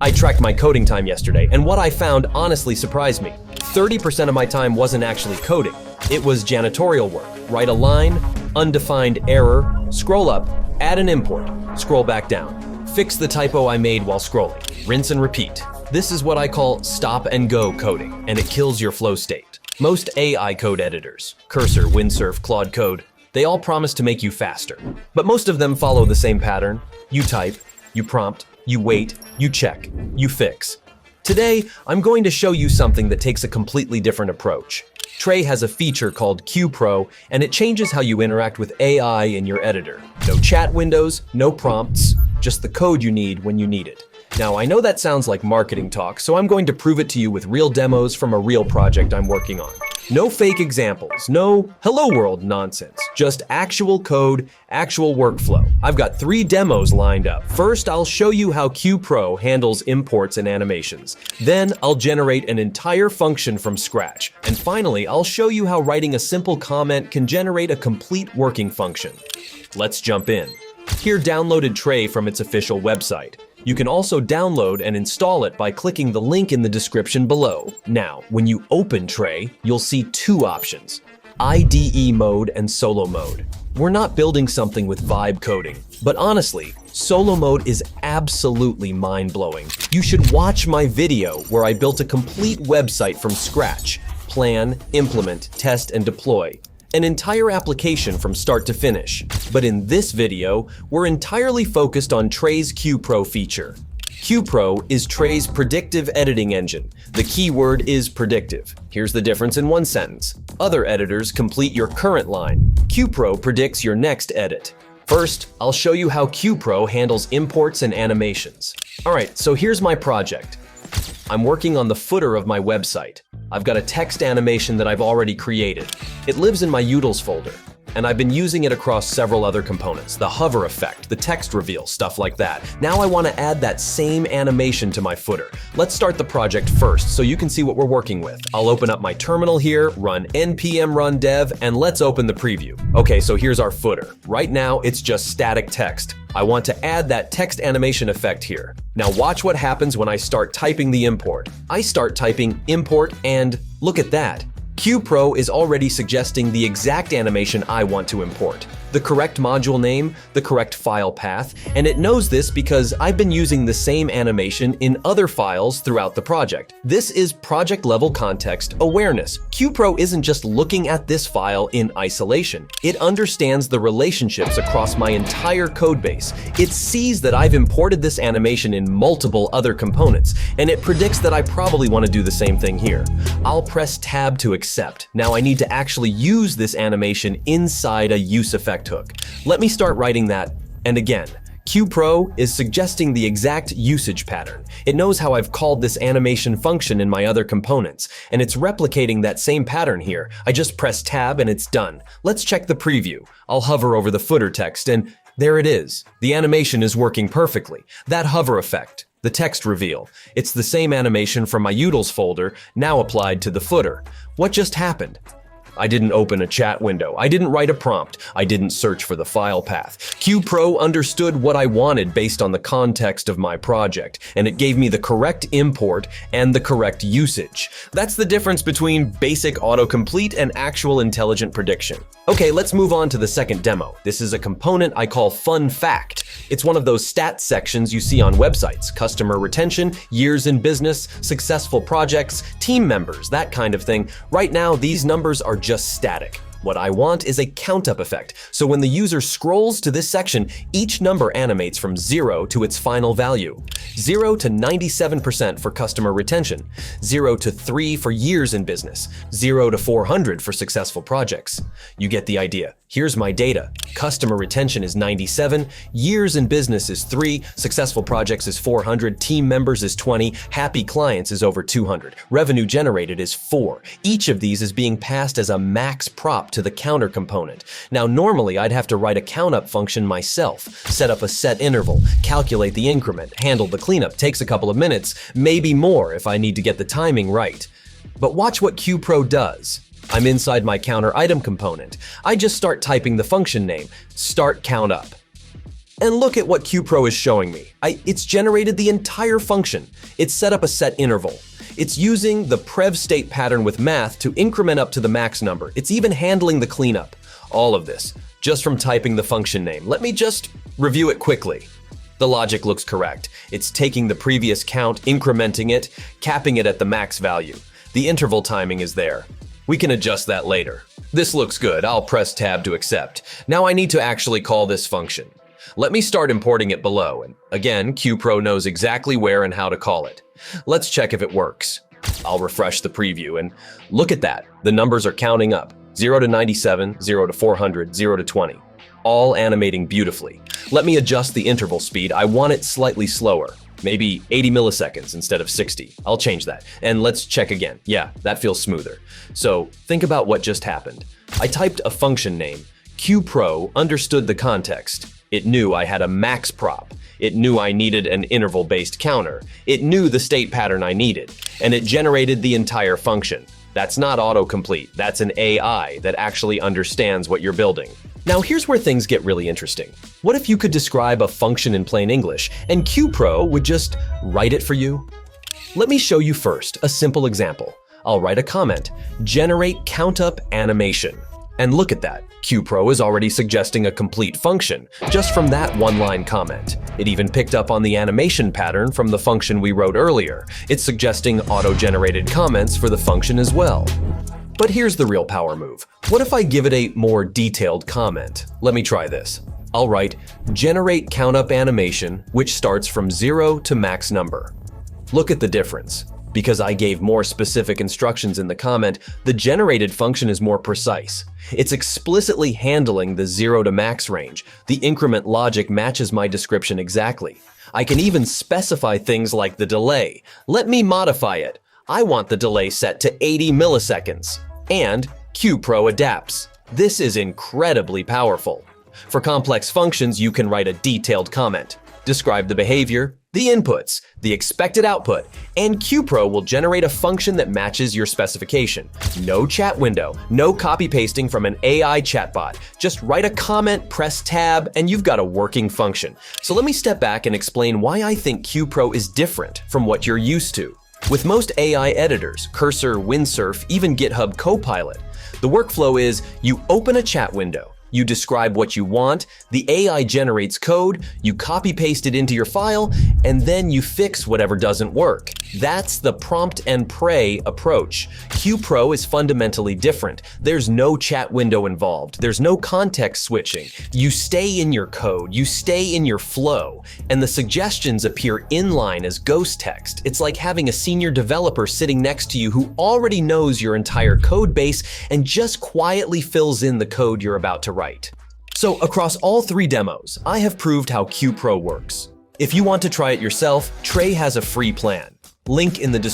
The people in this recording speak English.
I tracked my coding time yesterday, and what I found honestly surprised me. 30% of my time wasn't actually coding. It was janitorial work. Write a line, undefined error, scroll up, add an import, scroll back down. Fix the typo I made while scrolling. Rinse and repeat. This is what I call stop and go coding, and it kills your flow state. Most AI code editors, Cursor, Windsurf, Claude Code, they all promise to make you faster. But most of them follow the same pattern. You type, you prompt, you wait, you check, you fix. Today, I'm going to show you something that takes a completely different approach. Trae has a feature called Cue Pro, and it changes how you interact with AI in your editor. No chat windows, no prompts, just the code you need when you need it. Now, I know that sounds like marketing talk, so I'm going to prove it to you with real demos from a real project I'm working on. No fake examples, no hello world nonsense, just actual code, actual workflow. I've got 3 demos lined up. First, I'll show you how Cue Pro handles imports and animations. Then, I'll generate an entire function from scratch. And finally, I'll show you how writing a simple comment can generate a complete working function. Let's jump in. Here, downloaded Trae from its official website. You can also download and install it by clicking the link in the description below. Now, when you open Trae, you'll see 2 options, IDE mode and solo mode. We're not building something with vibe coding, but honestly, solo mode is absolutely mind-blowing. You should watch my video where I built a complete website from scratch, plan, implement, test, and deploy. An entire application from start to finish. But in this video, we're entirely focused on Trae's Cue Pro feature. Cue Pro is Trae's predictive editing engine. The keyword is predictive. Here's the difference in one sentence. Other editors complete your current line. Cue Pro predicts your next edit. First, I'll show you how Cue Pro handles imports and animations. Alright, so here's my project. I'm working on the footer of my website. I've got a text animation that I've already created. It lives in my utils folder, and I've been using it across several other components, the hover effect, the text reveal, stuff like that. Now I want to add that same animation to my footer. Let's start the project first so you can see what we're working with. I'll open up my terminal here, run npm run dev, and let's open the preview. Okay, so here's our footer. Right now, it's just static text. I want to add that text animation effect here. Now watch what happens when I start typing the import. I start typing import and look at that. Cue Pro is already suggesting the exact animation I want to import. The correct module name, the correct file path, and it knows this because I've been using the same animation in other files throughout the project. This is project-level context awareness. Cue Pro isn't just looking at this file in isolation. It understands the relationships across my entire codebase. It sees that I've imported this animation in multiple other components, and it predicts that I probably want to do the same thing here. I'll press Tab to accept. Now I need to actually use this animation inside a useEffect hook. Let me start writing that, and again, Cue Pro is suggesting the exact usage pattern. It knows how I've called this animation function in my other components, and it's replicating that same pattern here. I just press Tab and it's done. Let's check the preview. I'll hover over the footer text and there it is. The animation is working perfectly. That hover effect, the text reveal, it's the same animation from my utils folder now applied to the footer. What just happened? I didn't open a chat window. I didn't write a prompt. I didn't search for the file path. Cue Pro understood what I wanted based on the context of my project, and it gave me the correct import and the correct usage. That's the difference between basic autocomplete and actual intelligent prediction. Okay, let's move on to the second demo. This is a component I call Fun Fact. It's one of those stats sections you see on websites, customer retention, years in business, successful projects, team members, that kind of thing. Right now, these numbers are just static. What I want is a count-up effect, so when the user scrolls to this section, each number animates from 0 to its final value. 0 to 97% for customer retention, 0 to 3 for years in business, 0 to 400 for successful projects. You get the idea. Here's my data. Customer retention is 97, years in business is 3, successful projects is 400, team members is 20, happy clients is over 200, revenue generated is 4. Each of these is being passed as a max prop to the counter component. Now, normally I'd have to write a countup function myself, set up a set interval, calculate the increment, handle the cleanup, takes a couple of minutes, maybe more if I need to get the timing right. But watch what Cue Pro does. I'm inside my counter item component. I just start typing the function name, start count up. And look at what Cue Pro is showing me. It's generated the entire function. It's set up a set interval. It's using the prev state pattern with math to increment up to the max number. It's even handling the cleanup. All of this, just from typing the function name. Let me just review it quickly. The logic looks correct. It's taking the previous count, incrementing it, capping it at the max value. The interval timing is there. We can adjust that later. This looks good. I'll press tab to accept. Now I need to actually call this function. Let me start importing it below, and again, Cue Pro knows exactly where and how to call it. Let's check if it works. I'll refresh the preview, and look at that. The numbers are counting up. 0 to 97, 0 to 400, 0 to 20. All animating beautifully. Let me adjust the interval speed. I want it slightly slower. Maybe 80 milliseconds instead of 60. I'll change that. And let's check again. Yeah, that feels smoother. So think about what just happened. I typed a function name. Cue Pro understood the context. It knew I had a max prop. It knew I needed an interval-based counter. It knew the state pattern I needed. And it generated the entire function. That's not autocomplete. That's an AI that actually understands what you're building. Now here's where things get really interesting. What if you could describe a function in plain English and Cue Pro would just write it for you? Let me show you first a simple example. I'll write a comment, generate countup animation. And look at that, Cue Pro is already suggesting a complete function just from that one-line comment. It even picked up on the animation pattern from the function we wrote earlier. It's suggesting auto-generated comments for the function as well. But here's the real power move. What if I give it a more detailed comment? Let me try this. I'll write generate countup animation, which starts from 0 to max number. Look at the difference. Because I gave more specific instructions in the comment, the generated function is more precise. It's explicitly handling the 0 to max range. The increment logic matches my description exactly. I can even specify things like the delay. Let me modify it. I want the delay set to 80 milliseconds. And Cue Pro adapts. This is incredibly powerful. For complex functions, you can write a detailed comment. Describe the behavior, the inputs, the expected output, and Cue Pro will generate a function that matches your specification. No chat window, no copy pasting from an AI chatbot. Just write a comment, press tab, and you've got a working function. So let me step back and explain why I think Cue Pro is different from what you're used to. With most AI editors, Cursor, Windsurf, even GitHub Copilot, the workflow is you open a chat window, you describe what you want, the AI generates code, you copy-paste it into your file, and then you fix whatever doesn't work. That's the prompt and pray approach. Cue Pro is fundamentally different. There's no chat window involved. There's no context switching. You stay in your code, you stay in your flow, and the suggestions appear inline as ghost text. It's like having a senior developer sitting next to you who already knows your entire code base and just quietly fills in the code you're about to write. So across all 3 demos, I have proved how Cue Pro works. If you want to try it yourself, Trae has a free plan. Link in the description.